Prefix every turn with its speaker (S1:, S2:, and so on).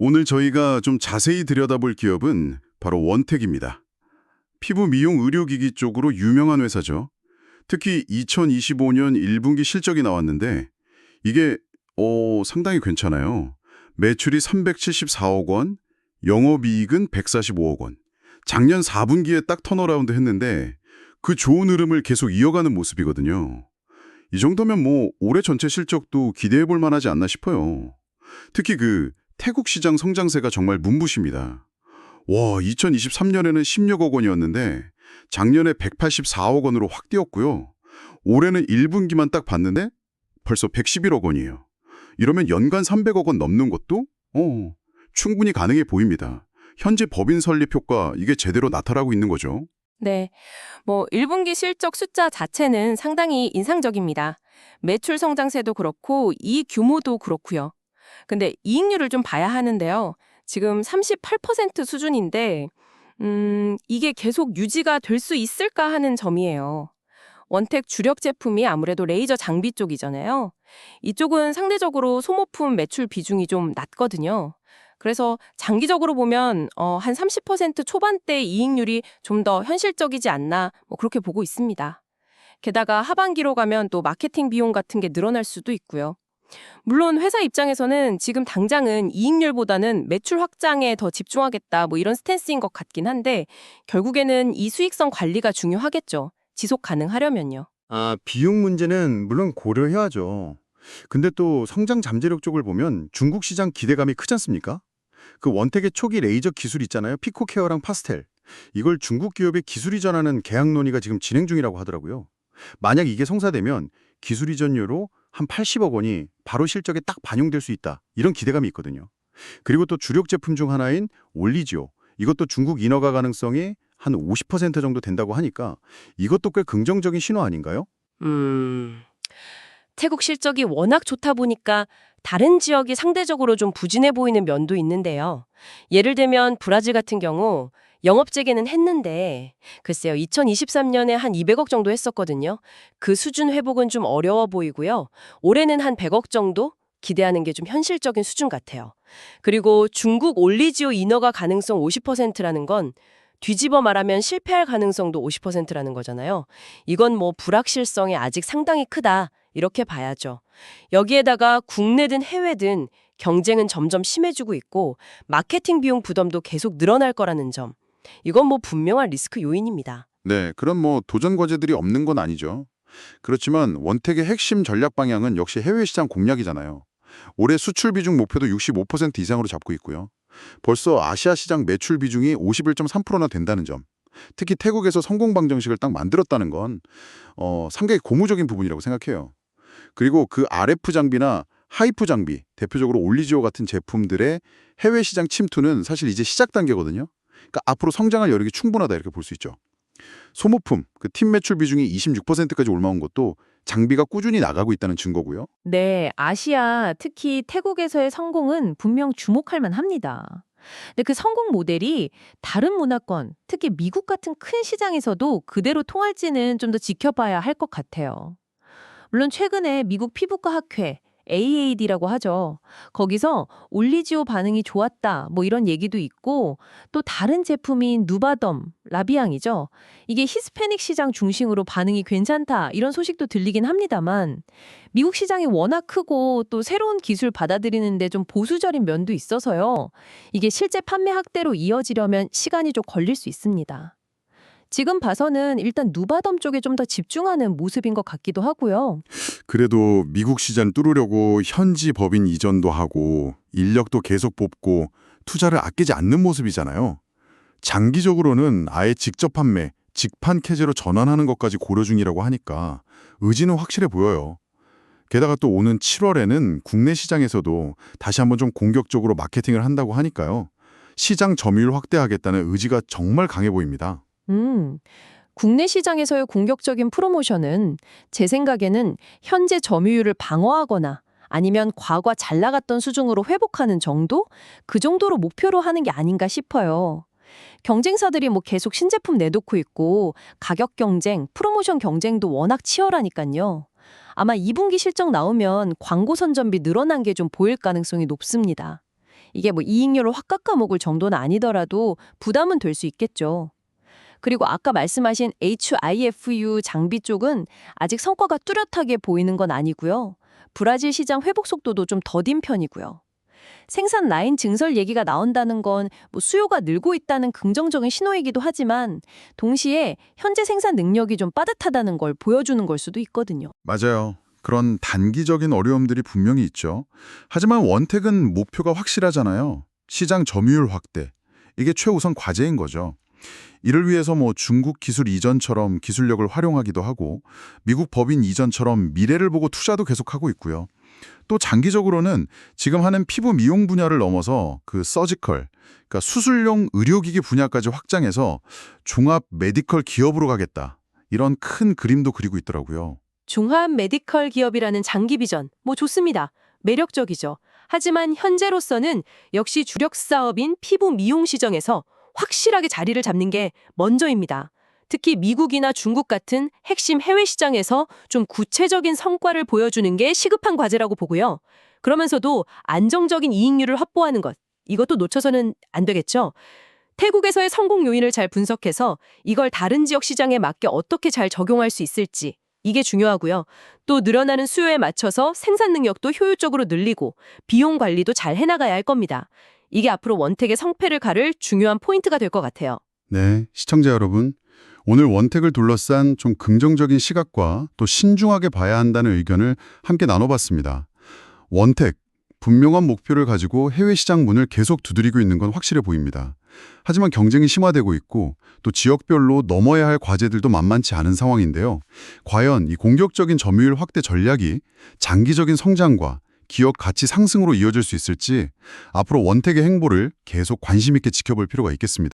S1: 오늘 저희가 좀 자세히 들여다볼 기업은 바로 원택입니다. 피부 미용 의료기기 쪽으로 유명한 회사죠. 특히 2025년 1분기 실적이 나왔는데 이게 상당히 괜찮아요. 매출이 374억 원, 영업이익은 145억 원. 작년 4분기에 딱 턴어라운드 했는데 그 좋은 흐름을 계속 이어가는 모습이거든요. 이 정도면 뭐 올해 전체 실적도 기대해 볼 만하지 않나 싶어요. 특히 그 태국 시장 성장세가 정말 문부십니다. 와, 2023년에는 16억 원이었는데 작년에 184억 원으로 확 뛰었고요. 올해는 1분기만 딱 봤는데 벌써 111억 원이에요. 이러면 연간 300억 원 넘는 것도 충분히 가능해 보입니다. 현재 법인 설립 효과 이게 제대로 나타나고 있는 거죠.
S2: 네, 1분기 실적 숫자 자체는 상당히 인상적입니다. 매출 성장세도 그렇고 이익 규모도 그렇고요. 근데 이익률을 좀 봐야 하는데요. 지금 38% 수준인데 이게 계속 유지가 될 수 있을까 하는 점이에요. 원택 주력 제품이 아무래도 레이저 장비 쪽이잖아요. 이쪽은 상대적으로 소모품 매출 비중이 좀 낮거든요. 그래서 장기적으로 보면 한 30% 초반대 이익률이 좀 더 현실적이지 않나 그렇게 보고 있습니다. 게다가 하반기로 가면 또 마케팅 비용 같은 게 늘어날 수도 있고요. 물론 회사 입장에서는 지금 당장은 이익률보다는 매출 확장에 더 집중하겠다 이런 스탠스인 것 같긴 한데 결국에는 이 수익성 관리가 중요하겠죠. 지속 가능하려면요.
S3: 비용 문제는 물론 고려해야죠. 근데 또 성장 잠재력 쪽을 보면 중국 시장 기대감이 크지 않습니까? 그 원택의 초기 레이저 기술 있잖아요. 피코케어랑 파스텔. 이걸 중국 기업에 기술 이전하는 계약 논의가 지금 진행 중이라고 하더라고요. 만약 이게 성사되면 기술 이전료로 한 80억 원이 바로 실적에 딱 반영될 수 있다. 이런 기대감이 있거든요. 그리고 또 주력 제품 중 하나인 올리지오. 이것도 중국 인허가 가능성이 한 50% 정도 된다고 하니까 이것도 꽤 긍정적인 신호 아닌가요?
S2: 태국 실적이 워낙 좋다 보니까 다른 지역이 상대적으로 좀 부진해 보이는 면도 있는데요. 예를 들면 브라질 같은 경우 영업 재개는 했는데 글쎄요. 2023년에 한 200억 정도 했었거든요. 그 수준 회복은 좀 어려워 보이고요. 올해는 한 100억 정도 기대하는 게 좀 현실적인 수준 같아요. 그리고 중국 올리지오 인허가 가능성 50%라는 건 뒤집어 말하면 실패할 가능성도 50%라는 거잖아요. 이건 불확실성이 아직 상당히 크다. 이렇게 봐야죠. 여기에다가 국내든 해외든 경쟁은 점점 심해지고 있고 마케팅 비용 부담도 계속 늘어날 거라는 점. 이건 분명한 리스크 요인입니다.
S1: 네, 그런 도전 과제들이 없는 건 아니죠. 그렇지만 원택의 핵심 전략 방향은 역시 해외 시장 공략이잖아요. 올해 수출 비중 목표도 65% 이상으로 잡고 있고요. 벌써 아시아 시장 매출 비중이 51.3%나 된다는 점. 특히 태국에서 성공 방정식을 딱 만들었다는 건 상당히 고무적인 부분이라고 생각해요. 그리고 그 RF 장비나 하이프 장비, 대표적으로 올리지오 같은 제품들의 해외 시장 침투는 사실 이제 시작 단계거든요. 그러니까 앞으로 성장할 여력이 충분하다 이렇게 볼 수 있죠. 소모품, 그 팀 매출 비중이 26%까지 올라온 것도 장비가 꾸준히 나가고 있다는 증거고요.
S4: 네, 아시아, 특히 태국에서의 성공은 분명 주목할 만합니다. 근데 그 성공 모델이 다른 문화권, 특히 미국 같은 큰 시장에서도 그대로 통할지는 좀 더 지켜봐야 할 것 같아요. 물론 최근에 미국 피부과 학회, AAD라고 하죠. 거기서 올리지오 반응이 좋았다, 이런 얘기도 있고, 또 다른 제품인 누바덤, 라비앙이죠. 이게 히스패닉 시장 중심으로 반응이 괜찮다, 이런 소식도 들리긴 합니다만, 미국 시장이 워낙 크고 또 새로운 기술 받아들이는데 좀 보수적인 면도 있어서요. 이게 실제 판매 확대로 이어지려면 시간이 좀 걸릴 수 있습니다. 지금 봐서는 일단 누바덤 쪽에 좀 더 집중하는 모습인 것 같기도 하고요.
S1: 그래도 미국 시장 뚫으려고 현지 법인 이전도 하고 인력도 계속 뽑고 투자를 아끼지 않는 모습이잖아요. 장기적으로는 아예 직접 판매, 직판 캐제로 전환하는 것까지 고려 중이라고 하니까 의지는 확실해 보여요. 게다가 또 오는 7월에는 국내 시장에서도 다시 한번 좀 공격적으로 마케팅을 한다고 하니까요. 시장 점유율 확대하겠다는 의지가 정말 강해 보입니다.
S4: 국내 시장에서의 공격적인 프로모션은 제 생각에는 현재 점유율을 방어하거나 아니면 과거 잘 나갔던 수준으로 회복하는 정도? 그 정도로 목표로 하는 게 아닌가 싶어요. 경쟁사들이 계속 신제품 내놓고 있고 가격 경쟁, 프로모션 경쟁도 워낙 치열하니까요. 아마 2분기 실적 나오면 광고 선전비 늘어난 게 좀 보일 가능성이 높습니다. 이게 뭐 이익률을 확 깎아먹을 정도는 아니더라도 부담은 될 수 있겠죠. 그리고 아까 말씀하신 HIFU 장비 쪽은 아직 성과가 뚜렷하게 보이는 건 아니고요. 브라질 시장 회복 속도도 좀 더딘 편이고요. 생산 라인 증설 얘기가 나온다는 건 뭐 수요가 늘고 있다는 긍정적인 신호이기도 하지만 동시에 현재 생산 능력이 좀 빠듯하다는 걸 보여주는 걸 수도 있거든요.
S1: 맞아요. 그런 단기적인 어려움들이 분명히 있죠. 하지만 원택은 목표가 확실하잖아요. 시장 점유율 확대. 이게 최우선 과제인 거죠. 이를 위해서 뭐 중국 기술 이전처럼 기술력을 활용하기도 하고 미국 법인 이전처럼 미래를 보고 투자도 계속하고 있고요. 또 장기적으로는 지금 하는 피부 미용 분야를 넘어서 그 서지컬, 그러니까 수술용 의료기기 분야까지 확장해서 종합 메디컬 기업으로 가겠다. 이런 큰 그림도 그리고 있더라고요.
S5: 중화한 메디컬 기업이라는 장기 비전, 뭐 좋습니다. 매력적이죠. 하지만 현재로서는 역시 주력 사업인 피부 미용 시장에서 확실하게 자리를 잡는 게 먼저입니다. 특히 미국이나 중국 같은 핵심 해외 시장에서 좀 구체적인 성과를 보여주는 게 시급한 과제라고 보고요. 그러면서도 안정적인 이익률을 확보하는 것, 이것도 놓쳐서는 안 되겠죠. 태국에서의 성공 요인을 잘 분석해서 이걸 다른 지역 시장에 맞게 어떻게 잘 적용할 수 있을지, 이게 중요하고요. 또 늘어나는 수요에 맞춰서 생산 능력도 효율적으로 늘리고 비용 관리도 잘 해나가야 할 겁니다. 이게 앞으로 원택의 성패를 가를 중요한 포인트가 될 것 같아요.
S1: 네, 시청자 여러분. 오늘 원택을 둘러싼 좀 긍정적인 시각과 또 신중하게 봐야 한다는 의견을 함께 나눠봤습니다. 원택, 분명한 목표를 가지고 해외 시장 문을 계속 두드리고 있는 건 확실해 보입니다. 하지만 경쟁이 심화되고 있고 또 지역별로 넘어야 할 과제들도 만만치 않은 상황인데요. 과연 이 공격적인 점유율 확대 전략이 장기적인 성장과 기업 가치 상승으로 이어질 수 있을지 앞으로 원택의 행보를 계속 관심 있게 지켜볼 필요가 있겠습니다.